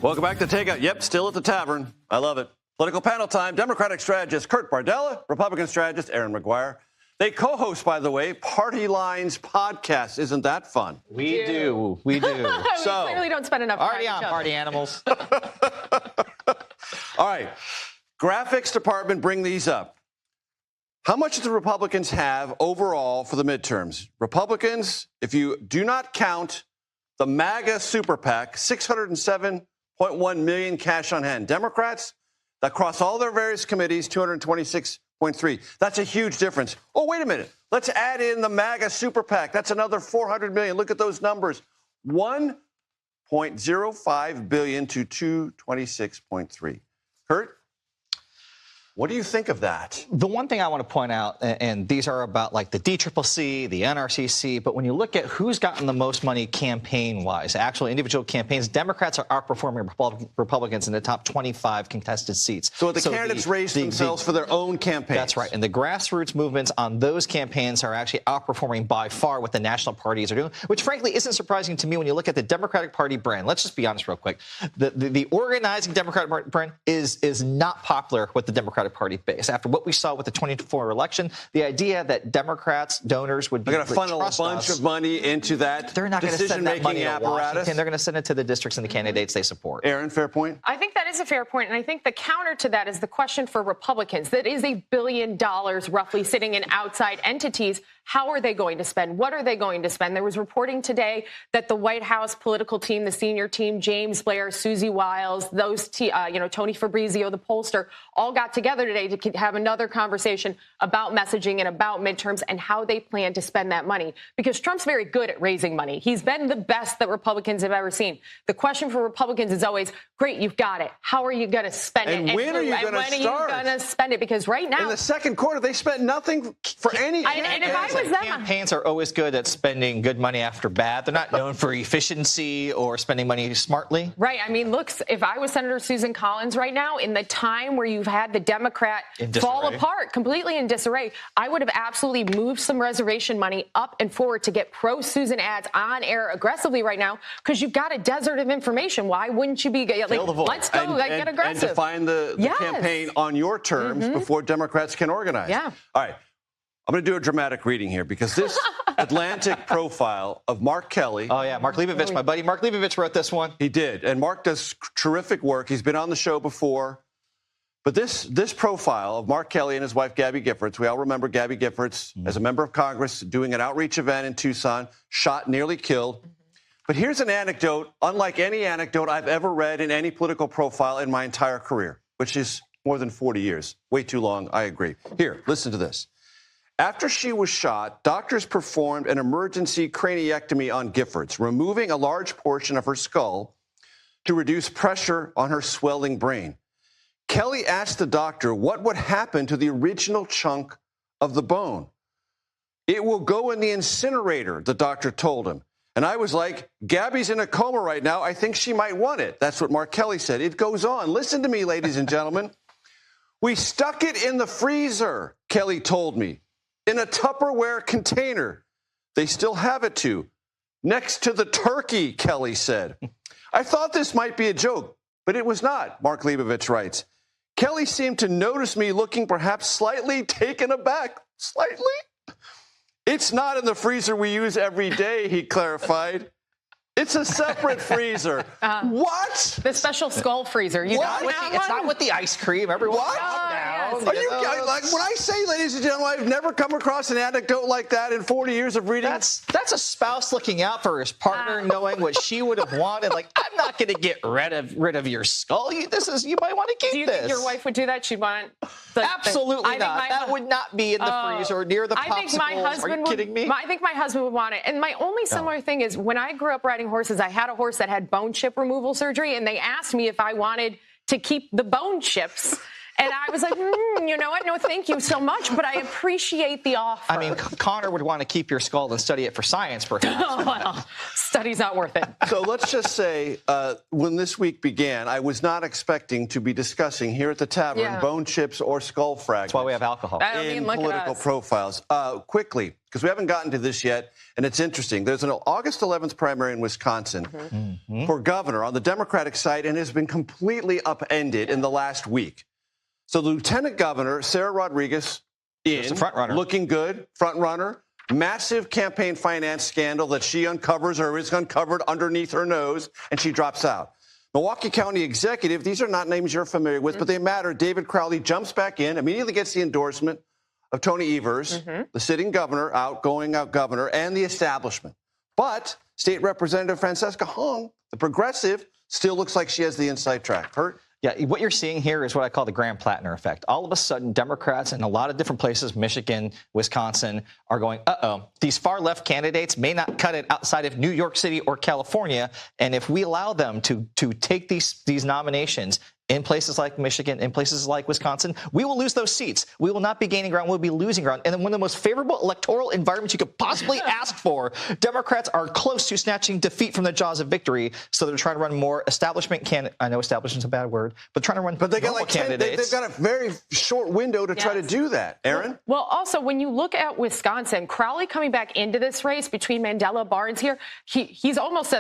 Welcome back to Takeout. Yep, still at the tavern. I love it. Political panel time. Democratic strategist Kurt Bardella, Republican strategist Aaron McGuire. They co-host, by the way, Party Lines podcast. Isn't that fun? We do. We clearly don't spend enough time. Party on, party animals. All right. Graphics department, bring these up. How much do the Republicans have overall for the midterms? Republicans, if you do not count the MAGA super PAC, 607.1 million cash on hand. Democrats, across all their various committees, 226.3. That's a huge difference. Oh, wait a minute. Let's add in the MAGA super PAC. That's another 400 million. Look at those numbers. 1.05 billion to 226.3. Kurt? What do you think of that? The one thing I want to point out, and these are about like the DCCC, the NRCC, but when you look at who's gotten the most money campaign-wise, actual individual campaigns, Democrats are outperforming Republicans in the top 25 contested seats. So the candidates raise themselves for their own campaigns. That's right. And the grassroots movements on those campaigns are actually outperforming by far what the national parties are doing, which frankly isn't surprising to me when you look at the Democratic Party brand. Let's just be honest real quick. The organizing Democratic brand is not popular with the Democratic Party base. After what we saw with the 2024 election, the idea that Democrats, donors would be going to funnel a bunch of money into that they're not going to send that money apparatus. They're going to send it to the districts and the candidates they support. Aaron, fair point? I think that is a fair point, and I think the counter to that is the question for Republicans. That is $1 billion roughly sitting in outside entities. How are they going to spend? What are they going to spend? There was reporting today that the White House political team, the senior team, James Blair, Susie Wiles, Tony Fabrizio, the pollster, all got together today to have another conversation about messaging and about midterms and how they plan to spend that money. Because Trump's very good at raising money. He's been the best that Republicans have ever seen. The question for Republicans is always, great, you've got it. How are you going to spend it? And when are you going to spend it? Because right now, in the second quarter, they spent nothing for any. And if I was them, campaigns are always good at spending good money after bad. They're not known for efficiency or spending money smartly. Right. I mean, look, if I was Senator Susan Collins right now, in the time where you've had the Democrat fall apart, completely in disarray, I would have absolutely moved some reservation money up and forward to get pro-Susan ads on air aggressively right now, because you've got a desert of information. Why wouldn't you be like, let's go, get aggressive. And define the campaign on your terms before Democrats can organize. Yeah. All right. I'm going to do a dramatic reading here because this Atlantic profile of Mark Kelly. Oh, yeah. Mark Leibovich, my buddy. Mark Leibovich wrote this one. He did. And Mark does terrific work. He's been on the show before. But this profile of Mark Kelly and his wife, Gabby Giffords, we all remember Gabby Giffords as a member of Congress doing an outreach event in Tucson, shot, nearly killed. But here's an anecdote, unlike any anecdote I've ever read in any political profile in my entire career, which is more than 40 years. Way too long, I agree. Here, listen to this. After she was shot, doctors performed an emergency craniectomy on Giffords, removing a large portion of her skull to reduce pressure on her swelling brain. Kelly asked the doctor what would happen to the original chunk of the bone. It will go in the incinerator, the doctor told him. And I was like, Gabby's in a coma right now. I think she might want it. That's what Mark Kelly said. It goes on. Listen to me, ladies and gentlemen. We stuck it in the freezer, Kelly told me. In a Tupperware container. They still have it too. Next to the turkey, Kelly said. I thought this might be a joke, but it was not, Mark Leibovich writes. Kelly seemed to notice me looking perhaps slightly taken aback. Slightly? It's not in the freezer we use every day, he clarified. It's a separate freezer. What? The special skull freezer. It's not with the ice cream. Everyone what? Down, Are you like when I say, ladies and gentlemen, I've never come across an anecdote like that in 40 years of reading. That's a spouse looking out for his partner, knowing what she would have wanted. Like, I'm not going to get rid of your skull. You might want to keep this. Do you think your wife would do that? She'd want absolutely not. That would not be in the freezer or near the popsicles. I think my husband Are you kidding me? I think my husband would want it. And my only similar thing is when I grew up riding horses, I had a horse that had bone chip removal surgery, and they asked me if I wanted to keep the bone chips. And I was like, you know what? No, thank you so much, but I appreciate the offer. I mean, Connor would want to keep your skull and study it for science, perhaps. Oh, well, study's not worth it. So let's just say when this week began, I was not expecting to be discussing here at the tavern bone chips or skull fragments. That's why we have alcohol. In political profiles. Quickly, because we haven't gotten to this yet, and it's interesting. There's an August 11th primary in Wisconsin for governor on the Democratic side, and has been completely upended in the last week. So the Lieutenant Governor, Sarah Rodriguez, looking good, front runner. Massive campaign finance scandal that she uncovers or is uncovered underneath her nose, and she drops out. Milwaukee County Executive, these are not names you're familiar with, but they matter. David Crowley jumps back in, immediately gets the endorsement of Tony Evers, the sitting governor, outgoing governor, and the establishment. But State Representative Francesca Hong, the progressive, still looks like she has the inside track. Hurt? Yeah, what you're seeing here is what I call the Graham Plattner effect. All of a sudden, Democrats in a lot of different places, Michigan, Wisconsin, are going, these far-left candidates may not cut it outside of New York City or California, and if we allow them to take these nominations in places like Michigan, in places like Wisconsin, we will lose those seats. We will not be gaining ground. We'll be losing ground. And in one of the most favorable electoral environments you could possibly ask for, Democrats are close to snatching defeat from the jaws of victory. So they're trying to run more establishment candidates. I know establishment's a bad word, but trying to run they got candidates. They've got a very short window to try to do that. Aaron? Well, also, when you look at Wisconsin, Crowley coming back into this race between Mandela, Barnes here, he's almost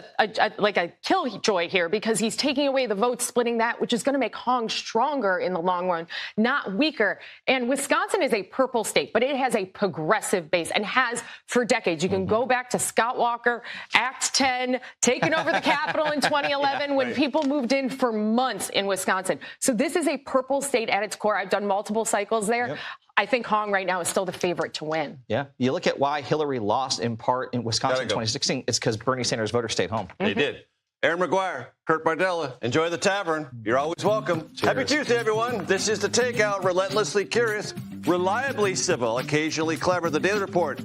like a killjoy here because he's taking away the votes, splitting that, which is going to make Hong stronger in the long run, not weaker. And Wisconsin is a purple state, but it has a progressive base and has for decades. You can go back to Scott Walker, Act 10, taking over the Capitol in 2011 when people moved in for months in Wisconsin. So this is a purple state at its core. I've done multiple cycles there. Yep. I think Hong right now is still the favorite to win. Yeah. You look at why Hillary lost in part in Wisconsin in 2016. It's because Bernie Sanders' voters stayed home. They did. Aaron McGuire, Kurt Bardella, enjoy the tavern. You're always welcome. Cheers. Happy Tuesday, everyone. This is The Takeout, relentlessly curious, reliably civil, occasionally clever. The Daily Report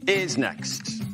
is next.